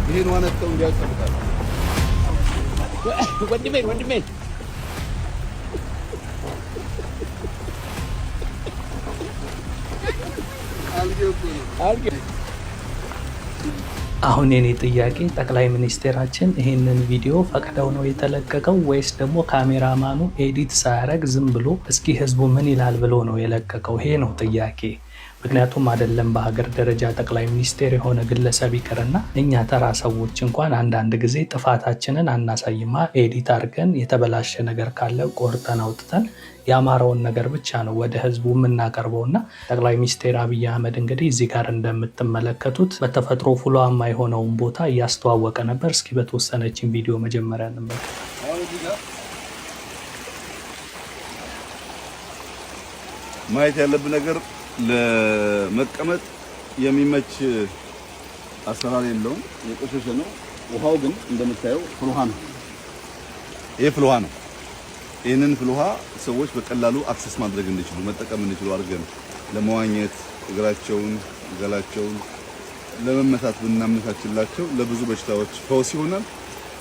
ይሄን ዋነተው እንዲያቀርቡታል ወንድሜ አሁን የኔ ጥያቄ ጠቅላይ ሚኒስቴራችን ይሄንን ቪዲዮ ፈቅደው ነው የተለቀቀው ወይስ ደግሞ ካሜራማኑ ኤዲት ሳያደርግ ዝም ብሎ እስኪ ህዝቡ ምን ይላል ብሎ ነው የለቀቀው? ይሄ ነው ጥያቄ። ምክንያቱም አይደለም በሀገር ደረጃ ጠቅላይ ሚኒስቴር የሆነ ግለሰብ ይቅርና እኛ ተራ ሰዎች እንኳን አንዳንድ ጊዜ ጥፋታችንን አናሳይማ። ኤዲት አድርገን የተበላሸ ነገር ካለ ቆርጠን አውጥተን ያማረውን ነገር ብቻ ነው ወደ ህዝቡ የምናቀርበውና ጠቅላይ ሚኒስቴር አብይ አህመድ እንግዲህ እዚህ ጋር እንደምትመለከቱት በተፈጥሮ ፍሏማ የሆነውን ቦታ እያስተዋወቀ ነበር። እስኪ በተወሰነችን ቪዲዮ መጀመሪያ እንመልከት። ማየት ያለብን ነገር ለመቀመጥ የሚመች አሰራር የለውም፣ የቆሸሸ ነው። ውሃው ግን እንደምታየው ፍልውሃ ነው። ይሄ ፍልውሃ ነው። ይህንን ፍልውሃ ሰዎች በቀላሉ አክሰስ ማድረግ እንዲችሉ መጠቀም እንዲችሉ አድርገን ለመዋኘት እግራቸውን ገላቸውን ለመመታት ብናመቻችላቸው ለብዙ በሽታዎች ፈውስ ይሆናል።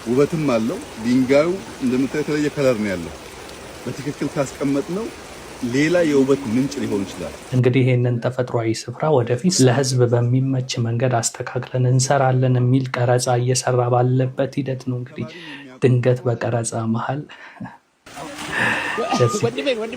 ውበትም አለው። ድንጋዩ እንደምታየው የተለየ ከለር ነው ያለው። በትክክል ካስቀመጥ ነው ሌላ የውበት ምንጭ ሊሆን ይችላል። እንግዲህ ይህንን ተፈጥሯዊ ስፍራ ወደፊት ለህዝብ በሚመች መንገድ አስተካክለን እንሰራለን የሚል ቀረጻ እየሰራ ባለበት ሂደት ነው። እንግዲህ ድንገት በቀረጻ መሀል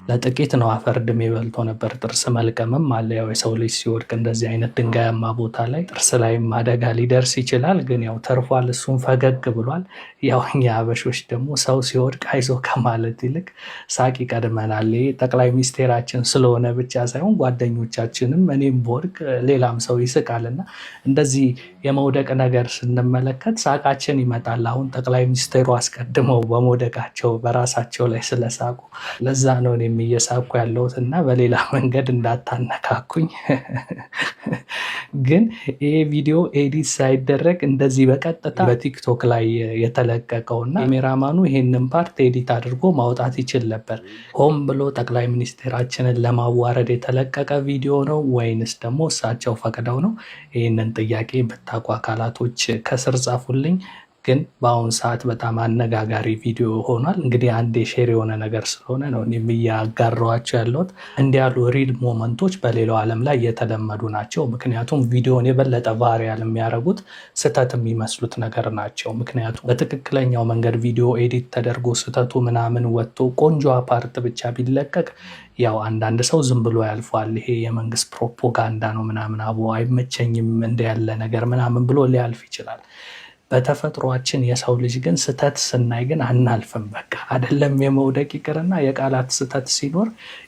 ለጥቂት ነው አፈር ድሜ በልቶ ነበር። ጥርስ መልቀምም አለ። ያው የሰው ልጅ ሲወድቅ እንደዚህ አይነት ድንጋያማ ቦታ ላይ ጥርስ ላይም አደጋ ሊደርስ ይችላል። ግን ያው ተርፏል። እሱም ፈገግ ብሏል። ያው እኛ አበሾች ደግሞ ሰው ሲወድቅ አይዞ ከማለት ይልቅ ሳቅ ይቀድመናል። ጠቅላይ ሚኒስቴራችን ስለሆነ ብቻ ሳይሆን ጓደኞቻችንም እኔም በወድቅ ሌላም ሰው ይስቃልና እንደዚህ የመውደቅ ነገር ስንመለከት ሳቃችን ይመጣል። አሁን ጠቅላይ ሚኒስቴሩ አስቀድመው በመውደቃቸው በራሳቸው ላይ ስለሳቁ ለዛ ነው እኔም እየሳኩ ያለሁት እና በሌላ መንገድ እንዳታነካኩኝ። ግን ይሄ ቪዲዮ ኤዲት ሳይደረግ እንደዚህ በቀጥታ በቲክቶክ ላይ የተለቀቀውና ካሜራማኑ ይሄንን ፓርት ኤዲት አድርጎ ማውጣት ይችል ነበር። ሆን ብሎ ጠቅላይ ሚኒስቴራችንን ለማዋረድ የተለቀቀ ቪዲዮ ነው ወይንስ ደግሞ እሳቸው ፈቅደው ነው? ይህንን ጥያቄ ብታውቁ አካላቶች ከስር ጻፉልኝ። ግን በአሁኑ ሰዓት በጣም አነጋጋሪ ቪዲዮ ሆኗል። እንግዲህ አንድ ሼር የሆነ ነገር ስለሆነ ነው እኔም እያጋራኋቸው ያለሁት። እንዲህ ያሉ ሪል ሞመንቶች በሌላው ዓለም ላይ የተለመዱ ናቸው። ምክንያቱም ቪዲዮን የበለጠ ቫይራል የሚያደርጉት ስህተት የሚመስሉት ነገር ናቸው። ምክንያቱም በትክክለኛው መንገድ ቪዲዮ ኤዲት ተደርጎ ስህተቱ ምናምን ወጥቶ ቆንጆ ፓርት ብቻ ቢለቀቅ ያው አንዳንድ ሰው ዝም ብሎ ያልፏል። ይሄ የመንግስት ፕሮፓጋንዳ ነው ምናምን አቦ አይመቸኝም እንደ ያለ ነገር ምናምን ብሎ ሊያልፍ ይችላል። በተፈጥሯችን የሰው ልጅ ግን ስህተት ስናይ ግን አናልፍም። በቃ አይደለም የመውደቅ ይቅርና የቃላት ስህተት ሲኖር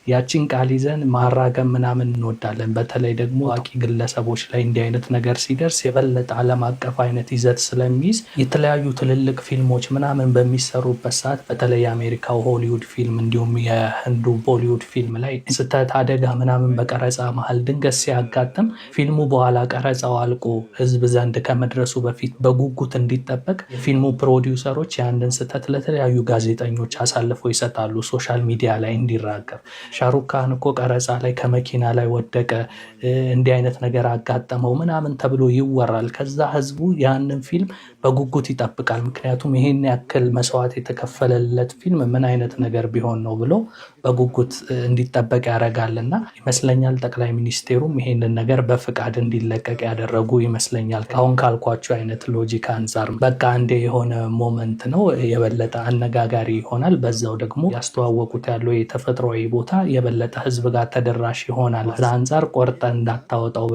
ያችን ቃል ይዘን ማራገም ምናምን እንወዳለን። በተለይ ደግሞ አዋቂ ግለሰቦች ላይ እንዲህ አይነት ነገር ሲደርስ የበለጠ ዓለም አቀፍ አይነት ይዘት ስለሚይዝ የተለያዩ ትልልቅ ፊልሞች ምናምን በሚሰሩበት ሰዓት በተለይ የአሜሪካው ሆሊውድ ፊልም እንዲሁም የህንዱ ቦሊውድ ፊልም ላይ ስህተት አደጋ ምናምን በቀረጻ መሀል ድንገት ሲያጋጥም ፊልሙ በኋላ ቀረጻው አልቆ ህዝብ ዘንድ ከመድረሱ በፊት በጉጉት እንዲጠበቅ የፊልሙ ፕሮዲውሰሮች ያንን ስህተት ለተለያዩ ጋዜጠኞች አሳልፈው ይሰጣሉ፣ ሶሻል ሚዲያ ላይ እንዲራገብ። ሻሩካን እኮ ቀረጻ ላይ ከመኪና ላይ ወደቀ፣ እንዲህ አይነት ነገር አጋጠመው ምናምን ተብሎ ይወራል። ከዛ ህዝቡ ያንን ፊልም በጉጉት ይጠብቃል። ምክንያቱም ይሄን ያክል መስዋዕት የተከፈለለት ፊልም ምን አይነት ነገር ቢሆን ነው ብሎ በጉጉት እንዲጠበቅ ያደርጋልና ይመስለኛል ጠቅላይ ሚኒስቴሩም ይሄንን ነገር በፍቃድ እንዲለቀቅ ያደረጉ ይመስለኛል። አሁን ካልኳቸው አይነት ሎጂክ አንጻር በቃ አንዴ የሆነ ሞመንት ነው የበለጠ አነጋጋሪ ይሆናል። በዛው ደግሞ ያስተዋወቁት ያለው የተፈጥሯዊ ቦታ የበለጠ ህዝብ ጋር ተደራሽ ይሆናል። ከዛ አንጻር ቆርጠ እንዳታወጣው